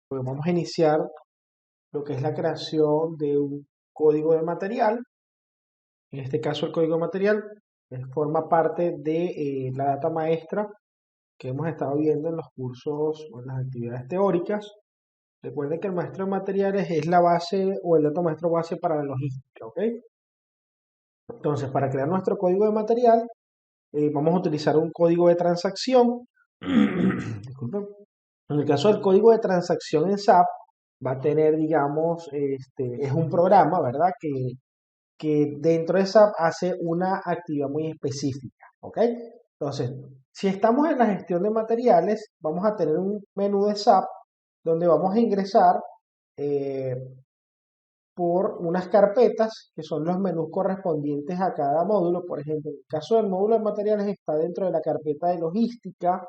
Pues vamos a iniciar lo que es la creación de un código de material. En este caso, el código de material forma parte de la data maestra que hemos estado viendo en los cursos o en las actividades teóricas. Recuerden que el maestro de materiales es la base o el dato maestro base para la logística, ¿ok? Entonces, para crear nuestro código de material, vamos a utilizar un código de transacción. Disculpen. En el caso del código de transacción en SAP, va a tener, digamos, es un programa, ¿verdad? Que dentro de SAP hace una actividad muy específica, ¿ok? Entonces, si estamos en la gestión de materiales, vamos a tener un menú de SAP donde vamos a ingresar eh, por unas carpetas que son los menús correspondientes a cada módulo. Por ejemplo, en el caso del módulo de materiales está dentro de la carpeta de logística,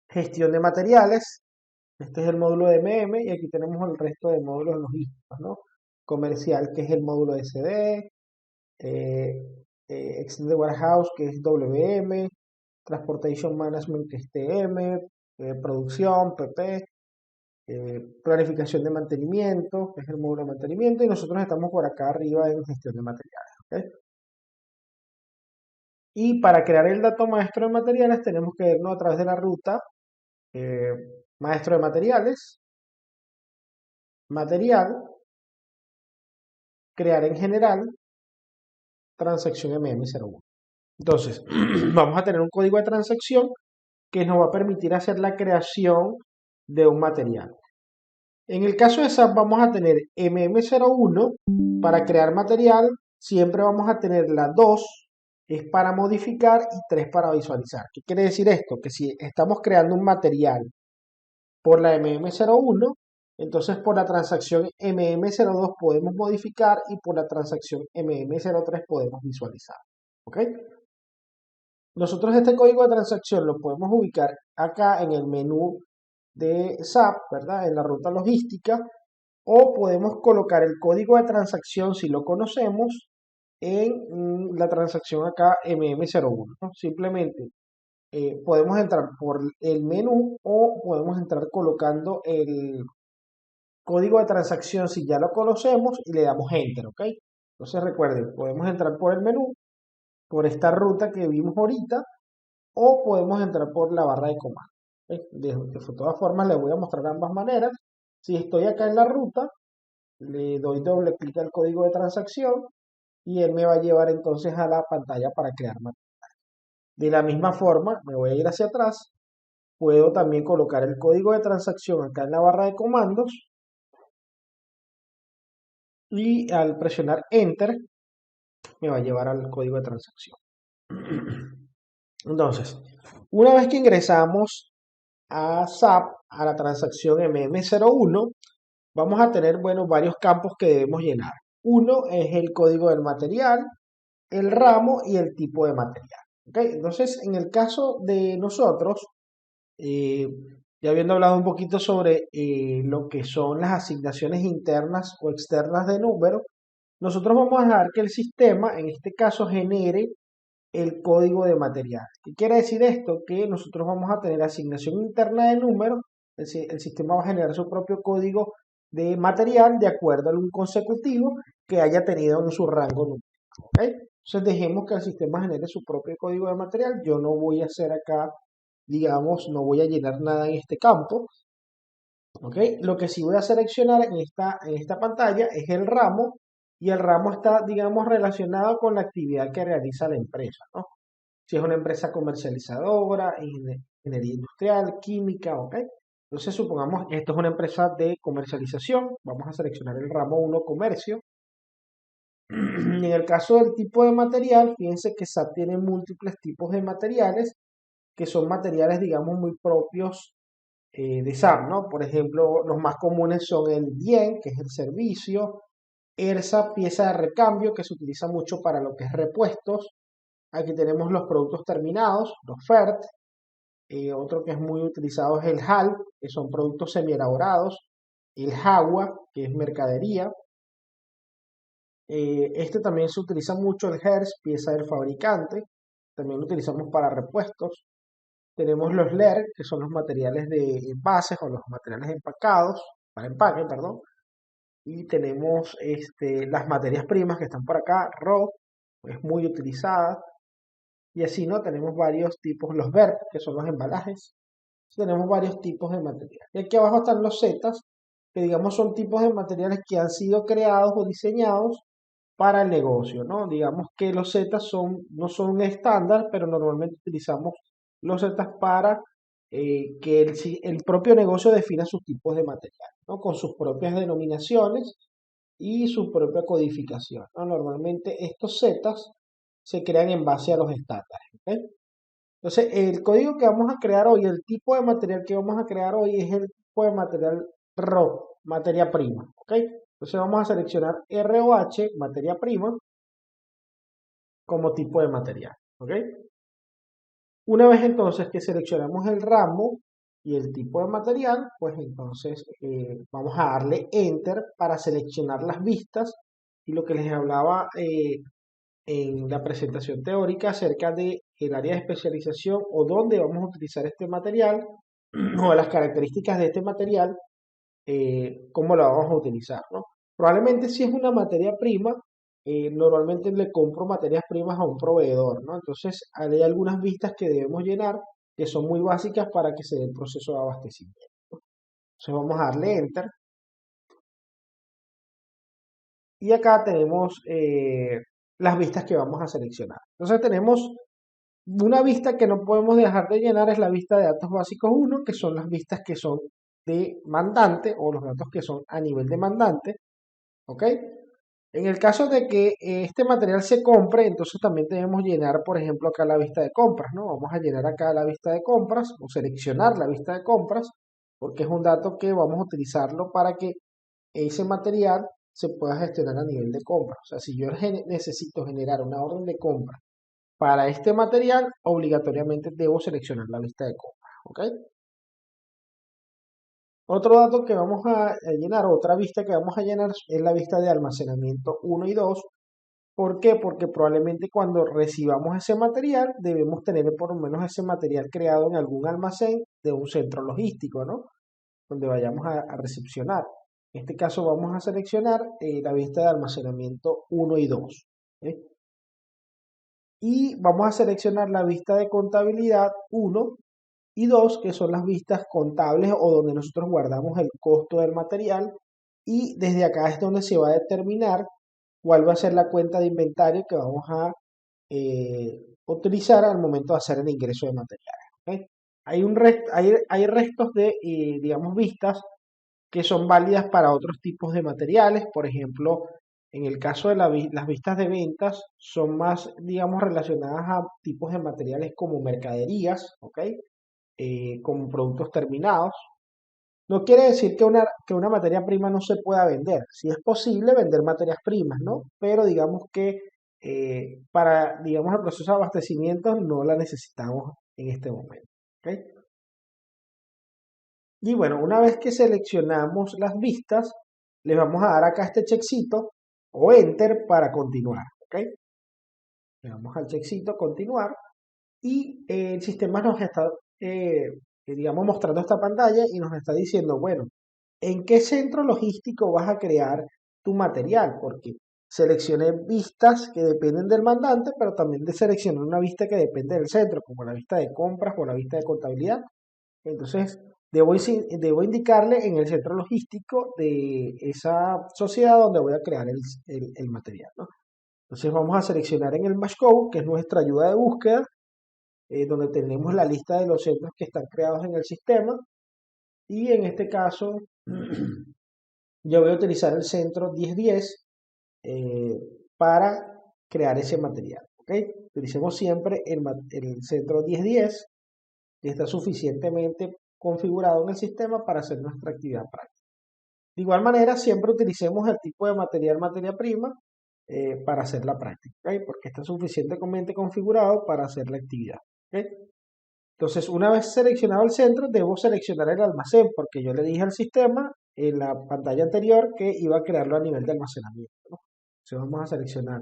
gestión de materiales. Este es el módulo de MM y aquí tenemos el resto de módulos logísticos, ¿no? Comercial, que es el módulo de SD, eh, Extended Warehouse, que es WM, Transportation Management, que es TM, producción, PP, planificación de mantenimiento, que es el módulo de mantenimiento, y nosotros estamos por acá arriba en gestión de materiales, ¿ok? Y para crear el dato maestro de materiales tenemos que irnos a través de la ruta eh, maestro de materiales, material, crear en general, transacción MM01. Entonces, vamos a tener un código de transacción que nos va a permitir hacer la creación de un material. En el caso de SAP vamos a tener MM01 para crear material, siempre vamos a tener la 2 es para modificar y 3 para visualizar. ¿Qué quiere decir esto? Que si estamos creando un material por la MM01, entonces por la transacción MM02 podemos modificar y por la transacción MM03 podemos visualizar. ¿Ok? Nosotros este código de transacción lo podemos ubicar acá en el menú de SAP, ¿verdad? En la ruta logística, o podemos colocar el código de transacción, si lo conocemos, en la transacción acá MM01, ¿no? Simplemente podemos entrar por el menú o podemos entrar colocando el código de transacción si ya lo conocemos y le damos Enter, ¿ok? Entonces recuerden, podemos entrar por el menú, por esta ruta que vimos ahorita, o podemos entrar por la barra de comandos. De todas formas, les voy a mostrar ambas maneras. Si estoy acá en la ruta, le doy doble clic al código de transacción y él me va a llevar entonces a la pantalla para crear material. De la misma forma, me voy a ir hacia atrás. Puedo también colocar el código de transacción acá en la barra de comandos y al presionar Enter me va a llevar al código de transacción. Entonces, una vez que ingresamos a SAP, a la transacción MM01, vamos a tener, bueno, varios campos que debemos llenar. Uno es el código del material, el ramo y el tipo de material. ¿Ok? Entonces, en el caso de nosotros, eh, ya habiendo hablado un poquito sobre lo que son las asignaciones internas o externas de número, nosotros vamos a dejar que el sistema, en este caso, genere el código de material. ¿Qué quiere decir esto? Que nosotros vamos a tener asignación interna de números, el sistema va a generar su propio código de material de acuerdo a un consecutivo que haya tenido en su rango numérico. ¿Ok? Entonces dejemos que el sistema genere su propio código de material. Yo no voy a hacer acá, digamos, no voy a llenar nada en este campo. ¿Ok? Lo que sí voy a seleccionar en esta pantalla es el ramo y el ramo está, digamos, relacionado con la actividad que realiza la empresa, ¿no? Si es una empresa comercializadora, ingeniería industrial, química, ¿ok? Entonces, supongamos que esto es una empresa de comercialización, vamos a seleccionar el ramo 1 comercio. En el caso del tipo de material, fíjense que SAP tiene múltiples tipos de materiales, que son materiales, digamos, muy propios de SAP, ¿no? Por ejemplo, los más comunes son el DIEN, que es el servicio, ERSA, pieza de recambio, que se utiliza mucho para lo que es repuestos. Aquí tenemos los productos terminados, los FERT. Otro que es muy utilizado es el HAL, que son productos semi-elaborados. El JAWA, que es mercadería. Este también se utiliza mucho el HERS, pieza del fabricante. También lo utilizamos para repuestos. Tenemos los LER, que son los materiales de envases o los materiales empacados, para empaque, perdón. Y tenemos las materias primas que están por acá, RAW, es muy utilizada. Y así, ¿no? Tenemos varios tipos, los VERP, que son los embalajes. Tenemos varios tipos de material. Y aquí abajo están los Zetas, que digamos son tipos de materiales que han sido creados o diseñados para el negocio, ¿no? Digamos que los Zetas no son un estándar, pero normalmente utilizamos los Zetas para que el propio negocio defina sus tipos de material, ¿no? Con sus propias denominaciones y su propia codificación, ¿no? Normalmente estos Zetas se crean en base a los estándares, ¿ok? Entonces, el código que vamos a crear hoy, el tipo de material que vamos a crear hoy es el tipo de material RAW, materia prima, ¿ok? Entonces vamos a seleccionar ROH, materia prima, como tipo de material, ¿ok? Una vez entonces que seleccionamos el ramo y el tipo de material, pues entonces vamos a darle Enter para seleccionar las vistas y lo que les hablaba en la presentación teórica acerca de el área de especialización o dónde vamos a utilizar este material o las características de este material, cómo lo vamos a utilizar, ¿no? Probablemente si es una materia prima, normalmente le compro materias primas a un proveedor, ¿no? Entonces hay algunas vistas que debemos llenar que son muy básicas para que se dé el proceso de abastecimiento. Entonces vamos a darle Enter y acá tenemos las vistas que vamos a seleccionar. Entonces tenemos una vista que no podemos dejar de llenar es la vista de datos básicos 1, que son las vistas que son de mandante o los datos que son a nivel de mandante, ¿ok? En el caso de que este material se compre, entonces también debemos llenar, por ejemplo, acá la vista de compras, ¿no? Vamos a llenar acá la vista de compras o seleccionar la vista de compras, porque es un dato que vamos a utilizarlo para que ese material se pueda gestionar a nivel de compra. O sea, si yo necesito generar una orden de compra para este material, obligatoriamente debo seleccionar la lista de compras, ¿ok? Otro dato que vamos a llenar, otra vista que vamos a llenar es la vista de almacenamiento 1 y 2. ¿Por qué? Porque probablemente cuando recibamos ese material debemos tener por lo menos ese material creado en algún almacén de un centro logístico, ¿no? Donde vayamos a recepcionar. En este caso vamos a seleccionar la vista de almacenamiento 1 y 2. ¿Eh? Y vamos a seleccionar la vista de contabilidad 1 y 2, que son las vistas contables o donde nosotros guardamos el costo del material. Y desde acá es donde se va a determinar cuál va a ser la cuenta de inventario que vamos a utilizar al momento de hacer el ingreso de materiales. ¿Ok? Hay restos de, digamos, vistas que son válidas para otros tipos de materiales. Por ejemplo, en el caso de las vistas de ventas, son más, digamos, relacionadas a tipos de materiales como mercaderías, ¿ok? Como productos terminados. No quiere decir que una materia prima no se pueda vender. Sí es posible vender materias primas, ¿no? Pero digamos que para, digamos, el proceso de abastecimiento no la necesitamos en este momento. ¿Ok? Y bueno, una vez que seleccionamos las vistas, les vamos a dar acá este checkcito o Enter para continuar. ¿Ok? Le damos al checkcito continuar y el sistema nos está, digamos, mostrando esta pantalla y nos está diciendo, bueno, ¿en qué centro logístico vas a crear tu material? Porque seleccioné vistas que dependen del mandante, pero también de seleccionar una vista que depende del centro, como la vista de compras o la vista de contabilidad. Entonces, debo indicarle en el centro logístico de esa sociedad donde voy a crear el material, ¿no? Entonces vamos a seleccionar en el Mashcode, que es nuestra ayuda de búsqueda, donde tenemos la lista de los centros que están creados en el sistema. Y en este caso, yo voy a utilizar el centro 1010 eh, para crear ese material. ¿Ok? Utilicemos siempre el centro 1010 que está suficientemente configurado en el sistema para hacer nuestra actividad práctica. De igual manera, siempre utilicemos el tipo de material materia prima para hacer la práctica, ¿ok? Porque está suficientemente configurado para hacer la actividad. ¿Ok? Entonces, una vez seleccionado el centro, debo seleccionar el almacén, porque yo le dije al sistema en la pantalla anterior que iba a crearlo a nivel de almacenamiento, ¿no? Entonces, vamos a seleccionar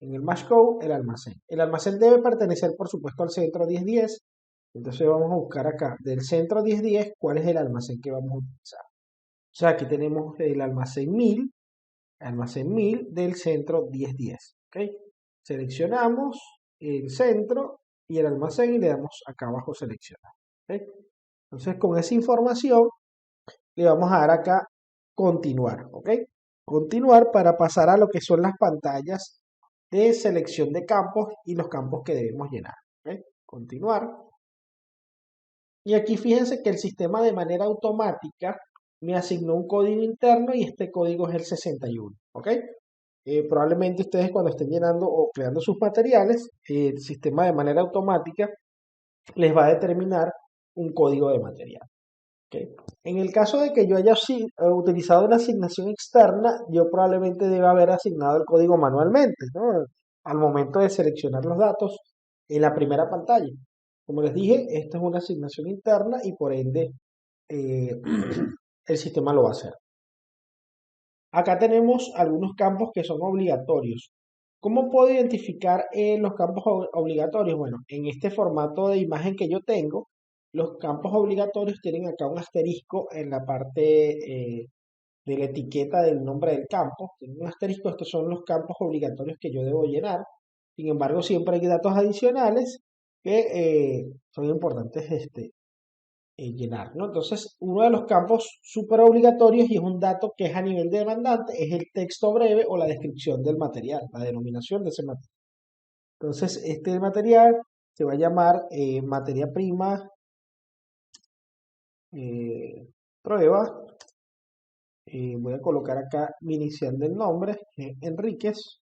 en el Mashcode el almacén. El almacén debe pertenecer, por supuesto, al centro 1010 Entonces vamos a buscar acá del centro 1010 cuál es el almacén que vamos a utilizar. O sea, aquí tenemos el almacén 1000 del centro 1010. ¿Ok? Seleccionamos el centro y el almacén y le damos acá abajo seleccionar. ¿Ok? Entonces con esa información le vamos a dar acá continuar. ¿Ok? Continuar para pasar a lo que son las pantallas de selección de campos y los campos que debemos llenar. ¿Ok? Continuar. Y aquí fíjense que el sistema de manera automática me asignó un código interno y este código es el 61. ¿Ok? Probablemente ustedes cuando estén llenando o creando sus materiales, el sistema de manera automática les va a determinar un código de material. ¿Ok? En el caso de que yo haya utilizado una asignación externa, yo probablemente deba haber asignado el código manualmente, ¿no? Al momento de seleccionar los datos en la primera pantalla. Como les dije, esta es una asignación interna y por ende eh, el sistema lo va a hacer. Acá tenemos algunos campos que son obligatorios. ¿Cómo puedo identificar los campos obligatorios? Bueno, en este formato de imagen que yo tengo, los campos obligatorios tienen acá un asterisco en la parte de la etiqueta del nombre del campo. Tienen un asterisco, estos son los campos obligatorios que yo debo llenar. Sin embargo, siempre hay datos adicionales que son importantes llenar, ¿no? Entonces, uno de los campos súper obligatorios y es un dato que es a nivel de demandante, es el texto breve o la descripción del material, la denominación de ese material. Entonces, este material se va a llamar materia prima prueba. Voy a colocar acá mi inicial del nombre, Enríquez,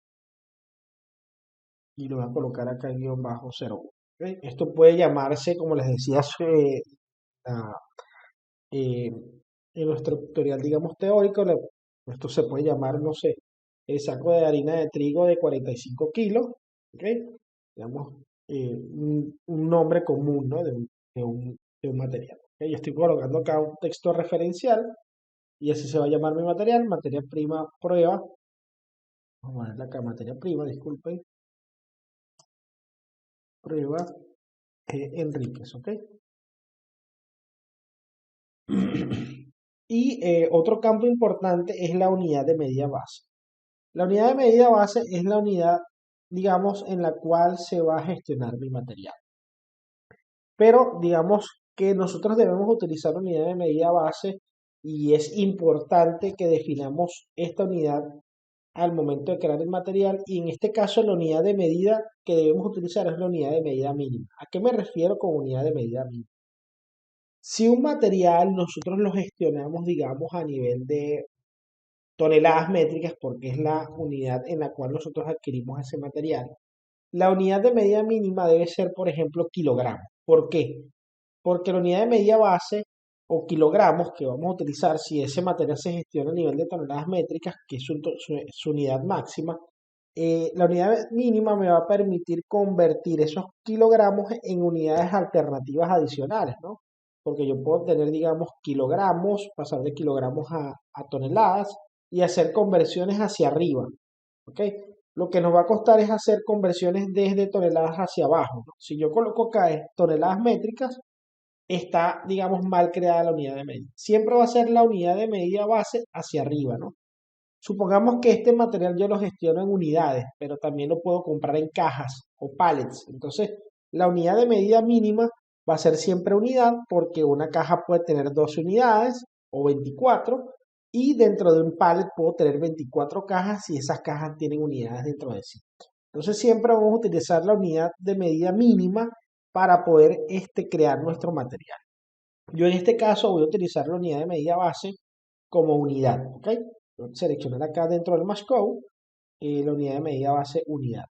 y lo voy a colocar acá en guión bajo 01. ¿Ok? Esto puede llamarse, como les decía, la- eh, en nuestro tutorial, digamos, teórico, esto se puede llamar, no sé, el saco de harina de trigo de 45 kilos, ¿ok? Digamos, un nombre común, ¿no? De un material. ¿Ok? Yo estoy colocando acá un texto referencial y así se va a llamar mi material, materia prima prueba. Vamos a ponerle acá materia prima, disculpen, prueba Enríquez, ¿ok? Y otro campo importante es la unidad de medida base. La unidad de medida base es la unidad, digamos, en la cual se va a gestionar mi material. Pero digamos que nosotros debemos utilizar unidad de medida base y es importante que definamos esta unidad al momento de crear el material y en este caso la unidad de medida que debemos utilizar es la unidad de medida mínima. ¿A qué me refiero con unidad de medida mínima? Si un material nosotros lo gestionamos, digamos, a nivel de toneladas métricas, porque es la unidad en la cual nosotros adquirimos ese material, la unidad de medida mínima debe ser, por ejemplo, kilogramos. ¿Por qué? Porque la unidad de medida base o kilogramos que vamos a utilizar si ese material se gestiona a nivel de toneladas métricas, que es su unidad máxima, la unidad mínima me va a permitir convertir esos kilogramos en unidades alternativas adicionales, ¿no? Porque yo puedo tener, digamos, kilogramos, pasar de kilogramos a toneladas y hacer conversiones hacia arriba, ¿ok? Lo que nos va a costar es hacer conversiones desde toneladas hacia abajo, ¿no? Si yo coloco acá toneladas métricas, está, digamos, mal creada la unidad de medida. Siempre va a ser la unidad de medida base hacia arriba, ¿no? Supongamos que este material yo lo gestiono en unidades, pero también lo puedo comprar en cajas o pallets. Entonces, la unidad de medida mínima va a ser siempre unidad porque una caja puede tener 12 unidades o 24 y dentro de un pallet puedo tener 24 cajas y esas cajas tienen unidades dentro de sí. Entonces, siempre vamos a utilizar la unidad de medida mínima para poder crear nuestro material. Yo en este caso voy a utilizar la unidad de medida base como unidad, ¿ok? Voy a seleccionar acá dentro del Mashcode la unidad de medida base unidad.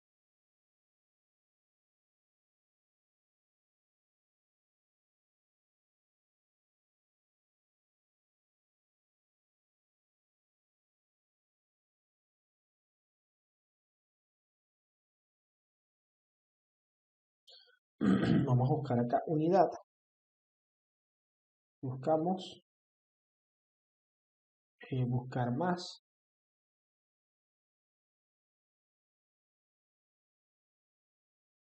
Vamos a buscar acá unidad. Buscamos buscar más.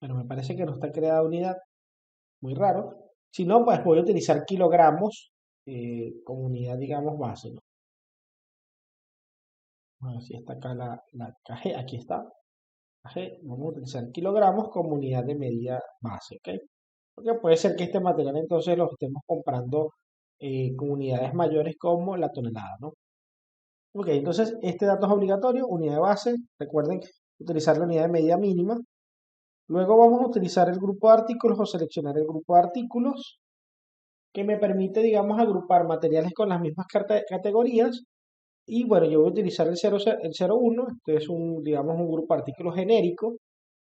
Bueno, me parece que no está creada unidad. muy raro. Si no, pues voy a utilizar kilogramos como unidad, digamos, base, ¿no? A ver si está acá la KG, aquí está. KG, vamos a utilizar kilogramos como unidad de medida base, ¿ok? Porque puede ser que este material entonces lo estemos comprando con unidades mayores como la tonelada, ¿no? Ok, entonces este dato es obligatorio, unidad de base, recuerden utilizar la unidad de medida mínima. Luego vamos a utilizar el grupo de artículos o seleccionar el grupo de artículos que me permite, digamos, agrupar materiales con las mismas categorías. Y bueno, yo voy a utilizar el 01, este es un, digamos, un grupo de artículos genérico.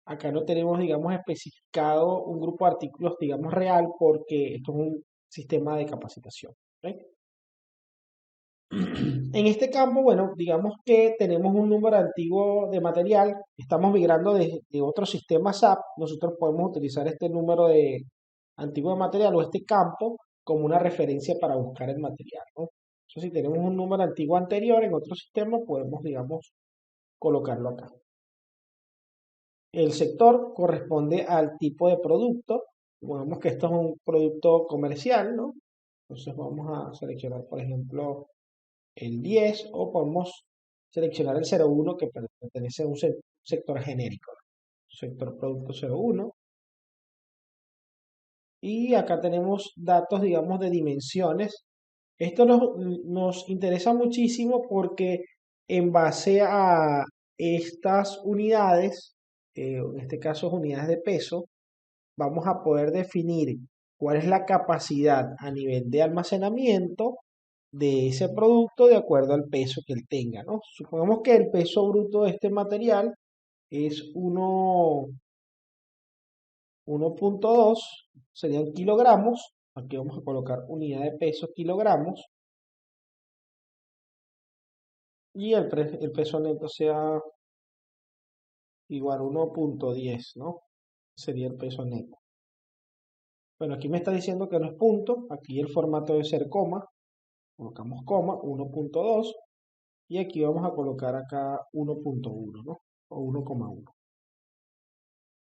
Acá no tenemos, digamos, especificado un grupo de artículos, digamos, real, porque esto es un sistema de capacitación. ¿Ok? En este campo, bueno, digamos que tenemos un número antiguo de material, estamos migrando de otro sistema SAP, nosotros podemos utilizar este número de antiguo de material o este campo como una referencia para buscar el material, ¿no? Entonces, si tenemos un número antiguo anterior en otro sistema, podemos, digamos, colocarlo acá. El sector corresponde al tipo de producto. Digamos que esto es un producto comercial, ¿no? Entonces vamos a seleccionar, por ejemplo, el 10 o podemos seleccionar el 01 que pertenece a un sector genérico, ¿no? Sector producto 01. Y acá tenemos datos, digamos, de dimensiones. Esto nos interesa muchísimo porque en base a estas unidades, en este caso unidades de peso, vamos a poder definir cuál es la capacidad a nivel de almacenamiento de ese producto de acuerdo al peso que él tenga, ¿no? Supongamos que el peso bruto de este material es 1.2, serían kilogramos. Aquí vamos a colocar unidad de peso kilogramos y el peso neto sea igual a 1.10, ¿no? Sería el peso neto. Bueno, aquí me está diciendo que no es punto, aquí el formato debe ser coma, colocamos coma, 1.2 y aquí vamos a colocar acá 1.1, ¿no? O 1,1.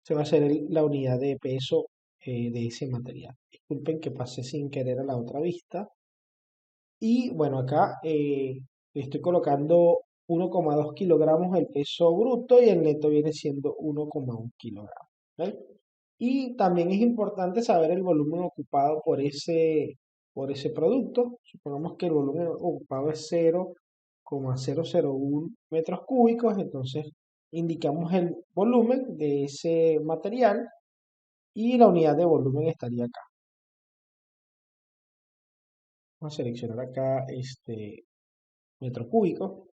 Se va a hacer la unidad de peso de ese material. Disculpen que pasé sin querer a la otra vista. Y bueno, acá estoy colocando 1,2 kilogramos el peso bruto y el neto viene siendo 1,1 kilogramos. ¿Ok? Y también es importante saber el volumen ocupado por ese producto. Supongamos que el volumen ocupado es 0,001 metros cúbicos, entonces indicamos el volumen de ese material y la unidad de volumen estaría acá. Vamos a seleccionar acá este metro cúbico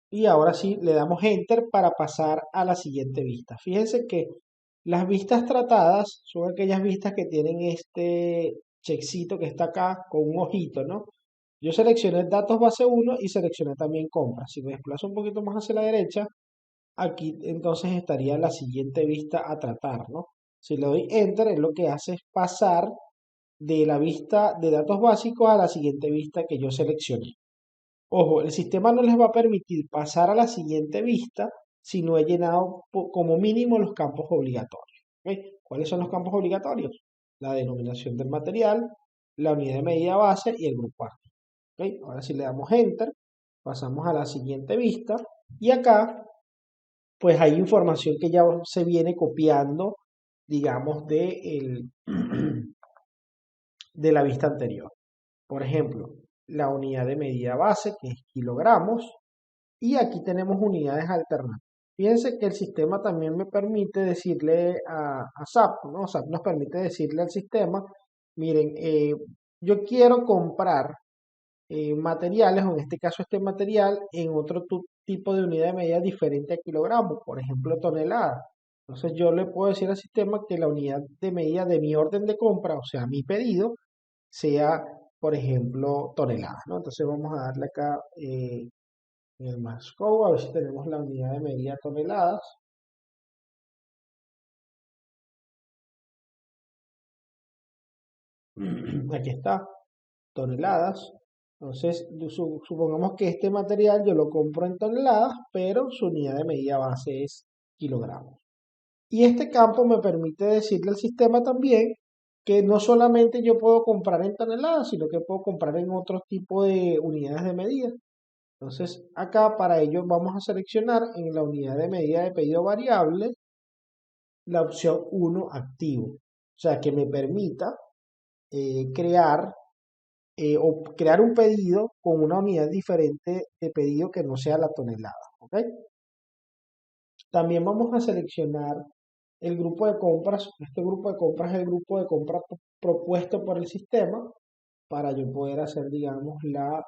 y ahora sí le damos enter para pasar a la siguiente vista. Fíjense que las vistas tratadas son aquellas vistas que tienen este checkcito que está acá con un ojito, ¿no? Yo seleccioné datos base 1 y seleccioné también compras. Si me desplazo un poquito más hacia la derecha, aquí entonces estaría la siguiente vista a tratar, ¿no? Si le doy enter, es lo que hace es pasar de la vista de datos básicos a la siguiente vista que yo seleccioné. Ojo, el sistema no les va a permitir pasar a la siguiente vista si no he llenado como mínimo los campos obligatorios. ¿Ok? ¿Cuáles son los campos obligatorios? La denominación del material, la unidad de medida base y el grupo A. ¿Ok? Ahora si le damos enter, pasamos a la siguiente vista y acá pues hay información que ya se viene copiando, digamos, de la vista anterior. Por ejemplo, la unidad de medida base, que es kilogramos, y aquí tenemos unidades alternativas. Fíjense que el sistema también me permite decirle a SAP, ¿no? SAP nos permite decirle al sistema, miren, yo quiero comprar materiales, o en este caso este material, en otro tipo de unidad de medida diferente a kilogramos, por ejemplo, tonelada. Entonces yo le puedo decir al sistema que la unidad de medida de mi orden de compra, o sea, mi pedido, sea, por ejemplo, toneladas, ¿no? Entonces vamos a darle acá en el Mascow, a ver si tenemos la unidad de medida toneladas. Aquí está, toneladas. Entonces, supongamos que este material yo lo compro en toneladas, pero su unidad de medida base es kilogramos. Y este campo me permite decirle al sistema también que no solamente yo puedo comprar en toneladas, sino que puedo comprar en otro tipo de unidades de medida. Entonces, acá para ello vamos a seleccionar en la unidad de medida de pedido variable la opción 1 activo. O sea, que me permita crear o crear un pedido con una unidad diferente de pedido que no sea la tonelada. ¿Ok? También vamos a seleccionar el grupo de compras. Este grupo de compras es el grupo de compras propuesto por el sistema para yo poder hacer, digamos, la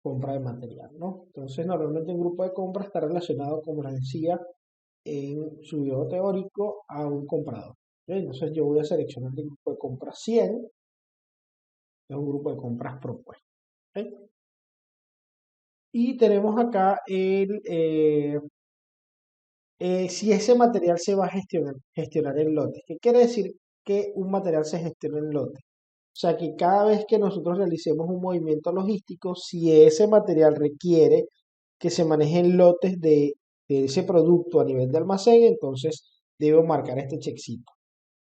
compra de material, ¿no? Entonces, normalmente el grupo de compras está relacionado, como les decía, en su video teórico a un comprador. ¿Ok? Entonces, yo voy a seleccionar el grupo de compras 100, es un grupo de compras propuesto. ¿Ok? Y tenemos acá si ese material se va a gestionar en lotes. ¿Qué quiere decir que un material se gestiona en lotes? O sea que cada vez que nosotros realicemos un movimiento logístico, si ese material requiere que se manejen lotes de ese producto a nivel de almacén, entonces debo marcar este checkcito.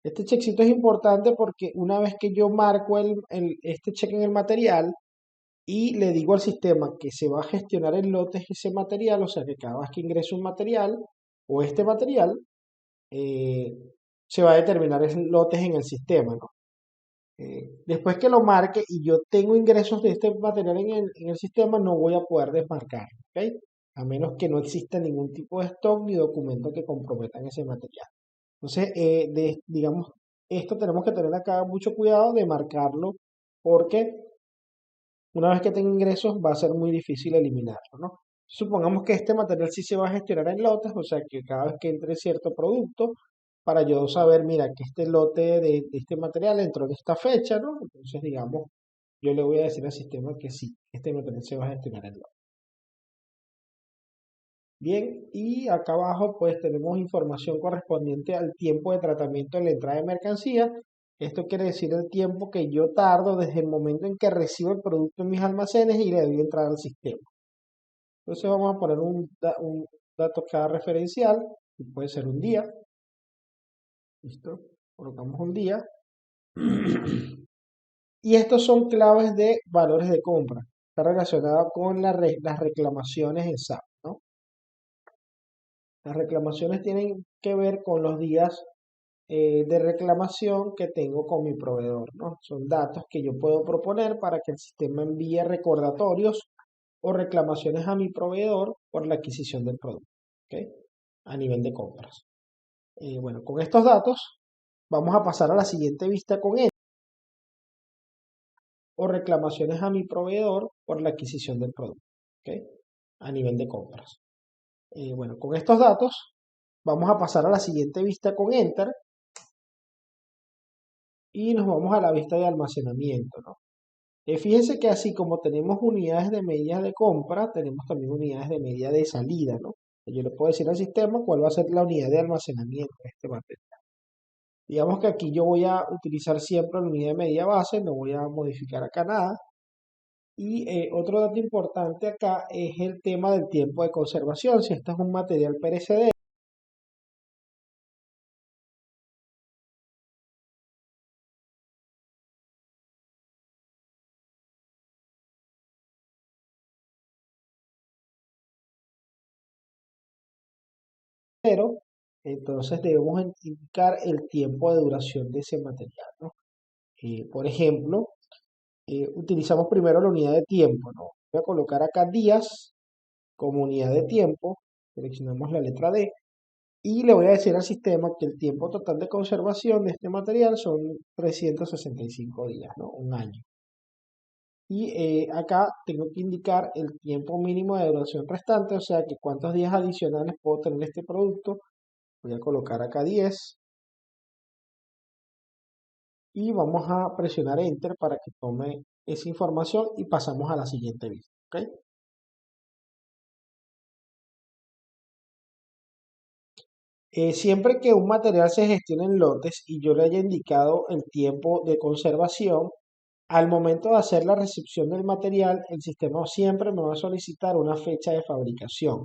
Este checkcito es importante porque una vez que yo marco este check en el material y le digo al sistema que se va a gestionar en lotes ese material, o sea que cada vez que ingrese un material o este material, eh, se va a determinar lotes en el sistema, ¿no? Después que lo marque y yo tengo ingresos de este material en el sistema, no voy a poder desmarcar, ¿ok? A menos que no exista ningún tipo de stock ni documento que comprometan ese material. Entonces, digamos, esto tenemos que tener acá mucho cuidado de marcarlo porque una vez que tenga ingresos va a ser muy difícil eliminarlo, ¿no? Supongamos que este material sí se va a gestionar en lotes, o sea que cada vez que entre cierto producto, para yo saber, mira, que este lote de este material entró en esta fecha, ¿no? Entonces, digamos, yo le voy a decir al sistema que sí, este material se va a gestionar en lotes. Bien, y acá abajo pues tenemos información correspondiente al tiempo de tratamiento de la entrada de mercancía. Esto quiere decir el tiempo que yo tardo desde el momento en que recibo el producto en mis almacenes y le doy entrada al sistema. Entonces vamos a poner un dato cada referencial, y puede ser un día. ¿Listo? Colocamos un día. Y estos son claves de valores de compra. Está relacionado con las reclamaciones en SAP, ¿no? Las reclamaciones tienen que ver con los días de reclamación que tengo con mi proveedor, ¿no? Son datos que yo puedo proponer para que el sistema envíe recordatorios o reclamaciones a mi proveedor por la adquisición del producto, ¿ok? A nivel de compras. Bueno, con estos datos vamos a pasar a la siguiente vista con él o reclamaciones a mi proveedor por la adquisición del producto, ¿ok? A nivel de compras. Bueno, con estos datos vamos a pasar a la siguiente vista con Enter y nos vamos a la vista de almacenamiento, ¿no? Fíjense que así como tenemos unidades de medida de compra, tenemos también unidades de medida de salida, ¿no? Yo le puedo decir al sistema cuál va a ser la unidad de almacenamiento de este material. Digamos que aquí yo voy a utilizar siempre la unidad de medida base, no voy a modificar acá nada. Y otro dato importante acá es el tema del tiempo de conservación. Si este es un material perecedero, entonces debemos indicar el tiempo de duración de ese material, ¿no? Por ejemplo, utilizamos primero la unidad de tiempo, ¿no? Voy a colocar acá días como unidad de tiempo, seleccionamos la letra D y le voy a decir al sistema que el tiempo total de conservación de este material son 365 días, ¿no? Un año. Y acá tengo que indicar el tiempo mínimo de duración restante, o sea que cuántos días adicionales puedo tener este producto. Voy a colocar acá 10 y vamos a presionar Enter para que tome esa información y pasamos a la siguiente vista. ¿Ok? Siempre que un material se gestione en lotes y yo le haya indicado el tiempo de conservación, al momento de hacer la recepción del material, el sistema siempre me va a solicitar una fecha de fabricación.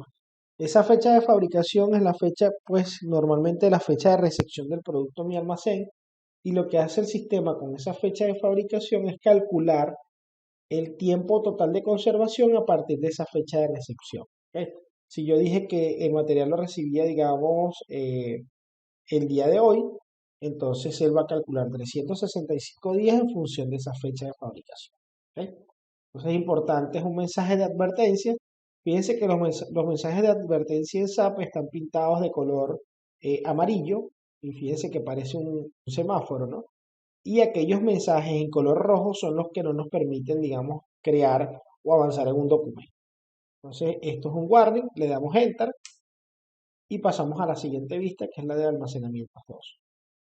Esa fecha de fabricación es la fecha, pues normalmente la fecha de recepción del producto a mi almacén. Y lo que hace el sistema con esa fecha de fabricación es calcular el tiempo total de conservación a partir de esa fecha de recepción. ¿Ok? Si yo dije que el material lo recibía, digamos, el día de hoy, entonces él va a calcular 365 días en función de esa fecha de fabricación. ¿Ok? Entonces es importante, es un mensaje de advertencia. Fíjense que los mensajes de advertencia en SAP están pintados de color amarillo y fíjense que parece un semáforo, ¿no? Y aquellos mensajes en color rojo son los que no nos permiten, digamos, crear o avanzar en un documento. Entonces, esto es un warning, le damos enter y pasamos a la siguiente vista, que es la de almacenamiento 2.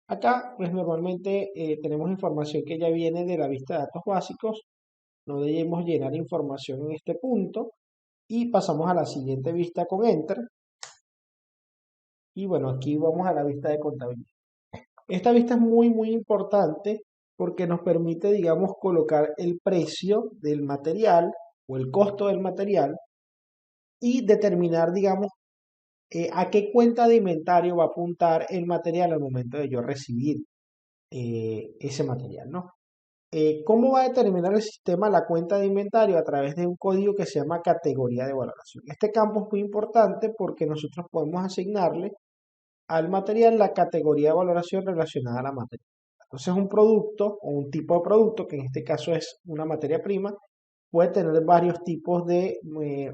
Acá, pues normalmente tenemos información que ya viene de la vista de datos básicos, no debemos llenar información en este punto y pasamos a la siguiente vista con enter. Y bueno, aquí vamos a la vista de contabilidad. Esta vista es muy importante porque nos permite, digamos, colocar el precio del material o el costo del material y determinar, digamos, a qué cuenta de inventario va a apuntar el material al momento de yo recibir ese material, ¿no? ¿Cómo va a determinar el sistema la cuenta de inventario? A través de un código que se llama categoría de valoración. Este campo es muy importante porque nosotros podemos asignarle al material la categoría de valoración relacionada a la materia. Entonces un producto o un tipo de producto, que en este caso es una materia prima, puede tener varios tipos de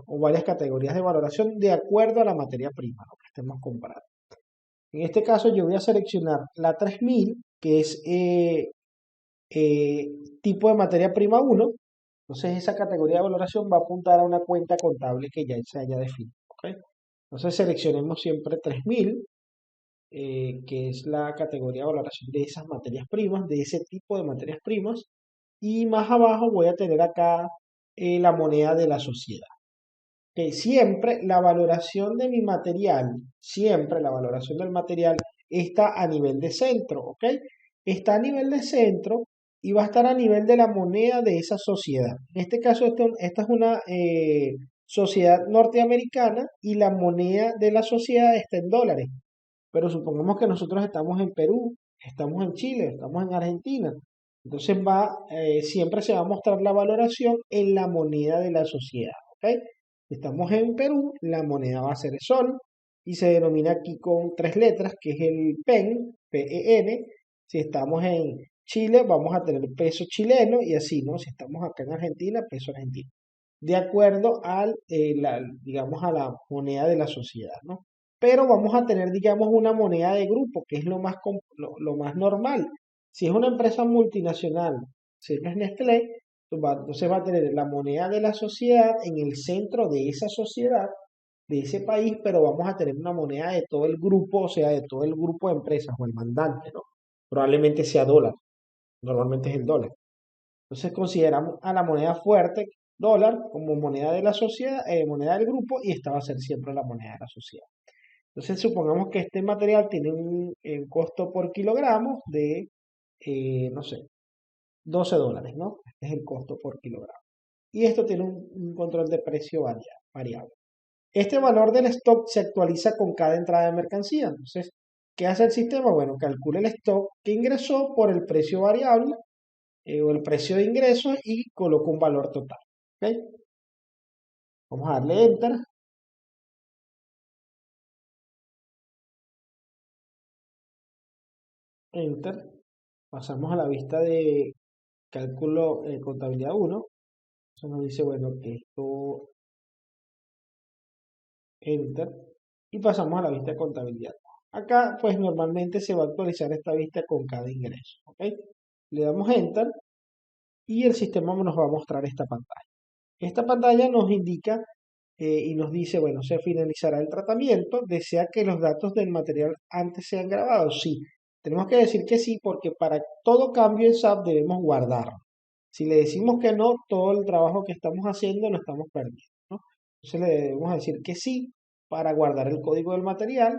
o varias categorías de valoración de acuerdo a la materia prima, lo que estemos comprando. En este caso yo voy a seleccionar la 3000, que es eh, tipo de materia prima 1. Entonces esa categoría de valoración va a apuntar a una cuenta contable que ya se haya definido. ¿Ok? Entonces seleccionemos siempre 3000, que es la categoría de valoración de esas materias primas, de ese tipo de materias primas. Y más abajo voy a tener acá la moneda de la sociedad. Que siempre la valoración de mi material, siempre la valoración del material está a nivel de centro, ¿ok? Está a nivel de centro y va a estar a nivel de la moneda de esa sociedad. En este caso, esta es una sociedad norteamericana y la moneda de la sociedad está en dólares. Pero supongamos que nosotros estamos en Perú, estamos en Chile, estamos en Argentina. Entonces siempre se va a mostrar la valoración en la moneda de la sociedad. ¿Ok? Si estamos en Perú, la moneda va a ser el sol y se denomina aquí con tres letras, que es el PEN, PEN. Si estamos en Chile, vamos a tener peso chileno y así, ¿no? Si estamos acá en Argentina, peso argentino. De acuerdo digamos, a la moneda de la sociedad, ¿no? Pero vamos a tener, digamos, una moneda de grupo, que es lo más normal. Si es una empresa multinacional, si no es Nestlé, entonces va a tener la moneda de la sociedad en el centro de esa sociedad, de ese país, pero vamos a tener una moneda de todo el grupo, o sea, de todo el grupo de empresas o el mandante, ¿no? Probablemente sea dólar, normalmente es el dólar. Entonces consideramos a la moneda fuerte, dólar, como moneda de la sociedad, moneda del grupo, y esta va a ser siempre la moneda de la sociedad. Entonces supongamos que este material tiene un costo por kilogramo de, no sé, $12, ¿no? Este es el costo por kilogramo. Y esto tiene un control de precio variable. Este valor del stock se actualiza con cada entrada de mercancía. Entonces, ¿qué hace el sistema? Bueno, calcula el stock que ingresó por el precio variable o el precio de ingreso y coloca un valor total. ¿Ok? Vamos a darle enter, enter. Pasamos a la vista de cálculo contabilidad 1. Eso nos dice, bueno, que esto, enter. Y pasamos a la vista de contabilidad. Acá, pues normalmente se va a actualizar esta vista con cada ingreso. ¿Ok? Le damos enter y el sistema nos va a mostrar esta pantalla. Esta pantalla nos indica y nos dice, bueno, se finalizará el tratamiento, desea que los datos del material antes sean grabados. Sí, tenemos que decir que sí, porque para todo cambio en SAP debemos guardarlo. Si le decimos que no, todo el trabajo que estamos haciendo lo estamos perdiendo, ¿no? Entonces le debemos decir que sí para guardar el código del material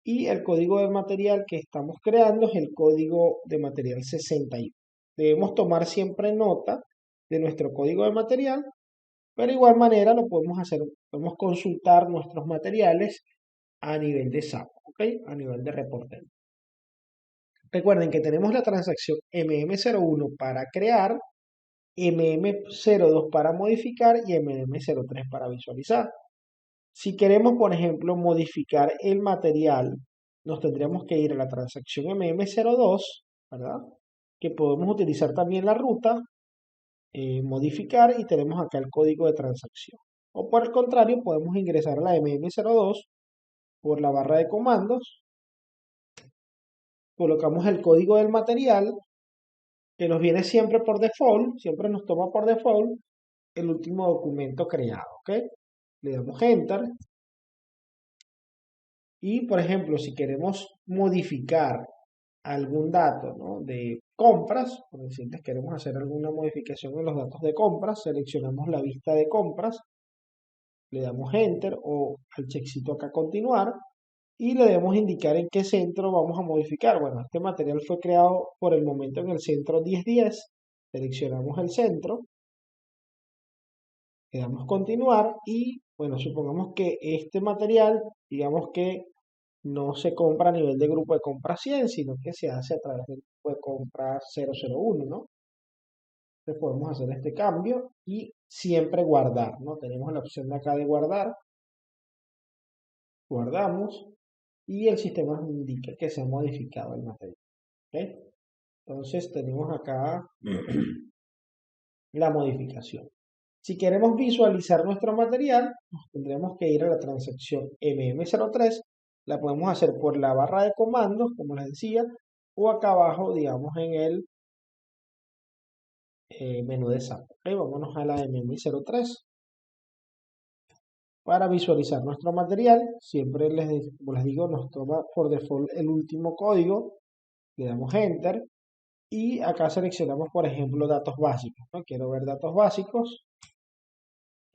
y el código del material que estamos creando es el código de material 61. Debemos tomar siempre nota de nuestro código de material Pero de igual manera lo podemos hacer, podemos consultar nuestros materiales a nivel de SAP, ¿ok? A nivel de reporte. Recuerden que tenemos la transacción MM01 para crear, MM02 para modificar y MM03 para visualizar. Si queremos, por ejemplo, modificar el material, nos tendríamos que ir a la transacción MM02, ¿verdad? Que podemos utilizar también la ruta, modificar y tenemos acá el código de transacción. O por el contrario, podemos ingresar a la MM02 por la barra de comandos, colocamos el código del material que nos viene siempre por default, siempre nos toma por default el último documento creado, ¿ok? Le damos Enter y, por ejemplo, si queremos modificar algún dato, ¿no? De compras, por decirles, queremos hacer alguna modificación en los datos de compras, seleccionamos la vista de compras, le damos Enter o al checkcito acá continuar y le debemos indicar en qué centro vamos a modificar. Bueno, este material fue creado por el momento en el centro 1010, seleccionamos el centro, le damos continuar y, bueno, supongamos que este material, digamos que no se compra a nivel de grupo de compra 100, sino que se hace a través del grupo de compra 001, ¿no? Entonces podemos hacer este cambio y siempre guardar, ¿no? Tenemos la opción de acá de guardar, guardamos y el sistema nos indica que se ha modificado el material, ¿ok? Entonces tenemos acá la modificación. Si queremos visualizar nuestro material, nos tendremos que ir a la transacción MM03. La podemos hacer por la barra de comandos, como les decía, o acá abajo, digamos, en el menú de SAP. Okay, vámonos a la MM03 para visualizar nuestro material. Siempre como les digo, nos toma por default el último código. Le damos Enter. Y acá seleccionamos, por ejemplo, datos básicos, ¿no? Quiero ver datos básicos.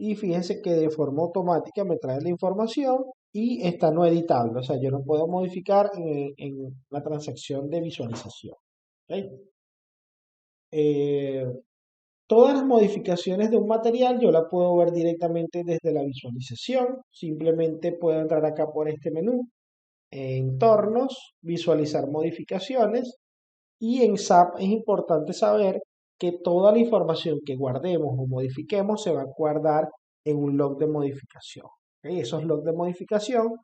Y fíjense que de forma automática me trae la información y está no editable. O sea, yo no puedo modificar en la transacción de visualización. ¿Ok? Eh, Todas las modificaciones de un material yo la puedo ver directamente desde la visualización. Simplemente puedo entrar acá por este menú, entornos, visualizar modificaciones. Y en SAP es importante saber que toda la información que guardemos o modifiquemos se va a guardar en un log de modificación. ¿Ok? Esos logs de modificación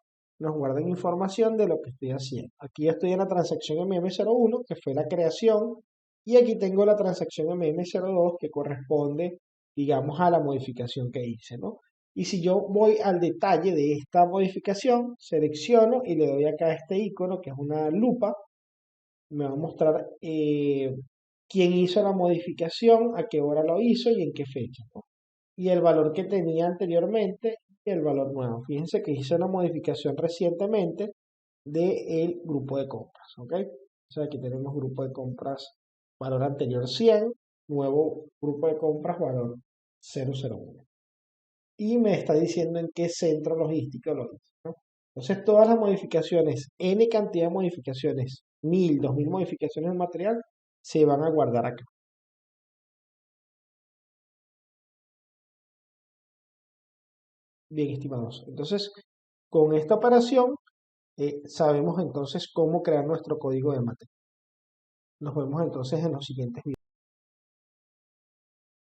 nos guardan información de lo que estoy haciendo. Aquí estoy en la transacción MM01, que fue la creación, y aquí tengo la transacción MM02, que corresponde, digamos, a la modificación que hice, ¿no? Y si yo voy al detalle de esta modificación, selecciono y le doy acá a este icono, que es una lupa, me va a mostrar quién hizo la modificación, a qué hora lo hizo y en qué fecha, ¿no? Y el valor que tenía anteriormente y el valor nuevo. Fíjense que hice una modificación recientemente del grupo de compras, ¿ok? O sea, aquí tenemos grupo de compras valor anterior 100, nuevo grupo de compras valor 001. Y me está diciendo en qué centro logístico lo hice, ¿no? Entonces, todas las modificaciones, N cantidad de modificaciones, 1000, 2000 modificaciones del material, se van a guardar acá. Bien, estimados. Entonces, con esta operación, sabemos entonces cómo crear nuestro código de material. Nos vemos entonces en los siguientes videos.